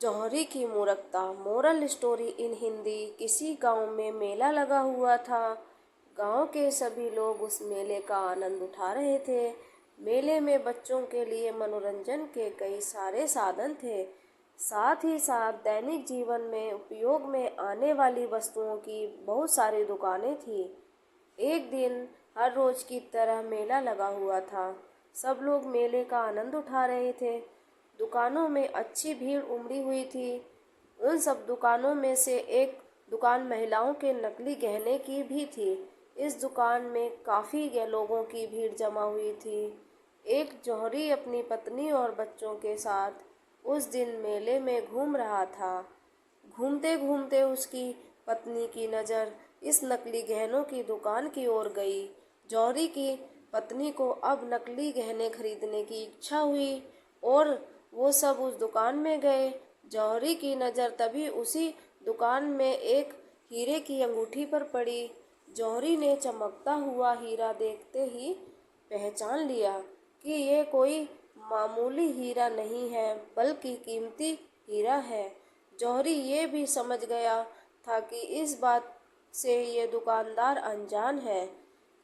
जौहरी की मूर्खता। Moral story in Hindi. किसी गांव में मेला लगा हुआ था। गांव के सभी लोग उस मेले का आनंद उठा रहे थे। मेले में बच्चों के लिए मनोरंजन के कई सारे साधन थे। साथ ही साथ दैनिक जीवन में उपयोग में आने वाली वस्तुओं की बहुत सारी दुकानें थी। एक दिन हर रोज की तरह मेला लगा हुआ था। सब लोग मेले का आनंद उठा रहे थे। दुकानों में अच्छी भीड़ उमड़ी हुई थी। उन सब दुकानों में से एक दुकान महिलाओं के नकली गहने की भी थी। इस दुकान में काफी लोगों की भीड़ जमा हुई थी। एक जौहरी अपनी पत्नी और बच्चों के साथ उस दिन मेले में घूम रहा था। घूमते घूमते उसकी पत्नी की नज़र इस नकली गहनों की दुकान की ओर गई। जौहरी की पत्नी को अब नकली गहने खरीदने की इच्छा हुई और वो सब उस दुकान में गए। जौहरी की नज़र तभी उसी दुकान में एक हीरे की अंगूठी पर पड़ी। जौहरी ने चमकता हुआ हीरा देखते ही पहचान लिया कि ये कोई मामूली हीरा नहीं है बल्कि कीमती हीरा है। जौहरी ये भी समझ गया था कि इस बात से ये दुकानदार अनजान है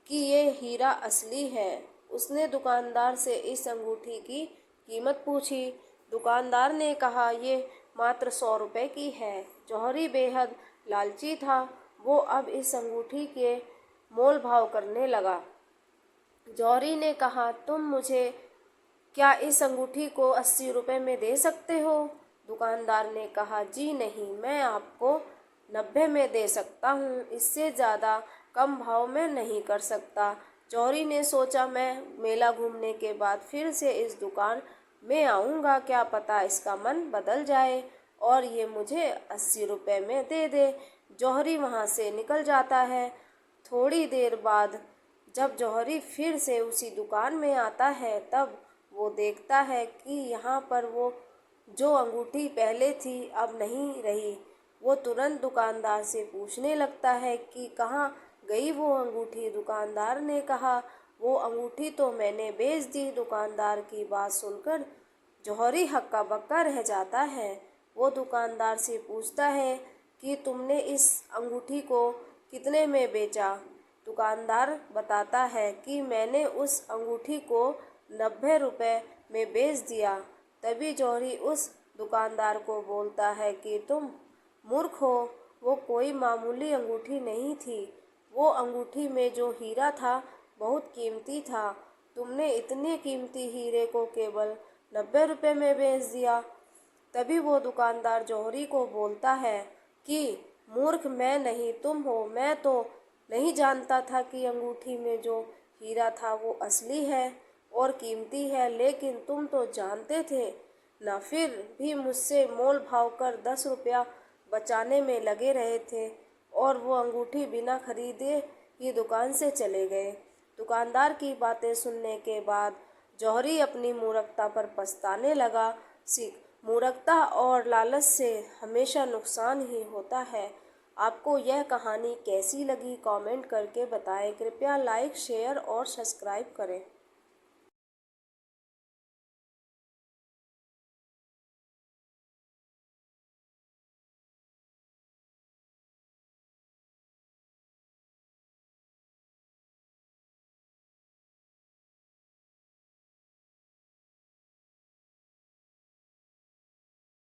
कि ये हीरा असली है। उसने दुकानदार से इस अंगूठी की कीमत पूछी। दुकानदार ने कहा ये मात्र 100 रुपए की है। जौहरी बेहद लालची था। वो अब इस अंगूठी के मोल भाव करने लगा। जौहरी ने कहा, तुम मुझे क्या इस अंगूठी को 80 रुपए में दे सकते हो? दुकानदार ने कहा, जी नहीं, मैं आपको 90 में दे सकता हूँ, इससे ज़्यादा कम भाव में नहीं कर सकता। जौहरी ने सोचा, मैं मेला घूमने के बाद फिर से इस दुकान में आऊँगा, क्या पता इसका मन बदल जाए और ये मुझे 80 रुपए में दे दे। जौहरी वहाँ से निकल जाता है। थोड़ी देर बाद जब जौहरी फिर से उसी दुकान में आता है तब वो देखता है कि यहाँ पर वो जो अंगूठी पहले थी अब नहीं रही। वो तुरंत दुकानदार से पूछने लगता है कि कहाँ गई वो अंगूठी। दुकानदार ने कहा, वो अंगूठी तो मैंने बेच दी। दुकानदार की बात सुनकर जौहरी हक्का बक्का रह जाता है। वो दुकानदार से पूछता है कि तुमने इस अंगूठी को कितने में बेचा? दुकानदार बताता है कि मैंने उस अंगूठी को 90 रुपए में बेच दिया। तभी जौहरी उस दुकानदार को बोलता है कि तुम मूर्ख हो, वो कोई मामूली अंगूठी नहीं थी। वो अंगूठी में जो हीरा था बहुत कीमती था। तुमने इतने कीमती हीरे को केवल 90 रुपए में बेच दिया। तभी वो दुकानदार जौहरी को बोलता है कि मूर्ख मैं नहीं तुम हो। मैं तो नहीं जानता था कि अंगूठी में जो हीरा था वो असली है और कीमती है, लेकिन तुम तो जानते थे ना, फिर भी मुझसे मोल भाव कर 10 रुपया बचाने में लगे रहे थे और वो अंगूठी बिना खरीदे ही दुकान से चले गए। दुकानदार की बातें सुनने के बाद जौहरी अपनी मूर्खता पर पछताने लगा। सीख, मूर्खता और लालच से हमेशा नुकसान ही होता है। आपको यह कहानी कैसी लगी कमेंट करके बताएं। कृपया लाइक, शेयर और सब्सक्राइब करें।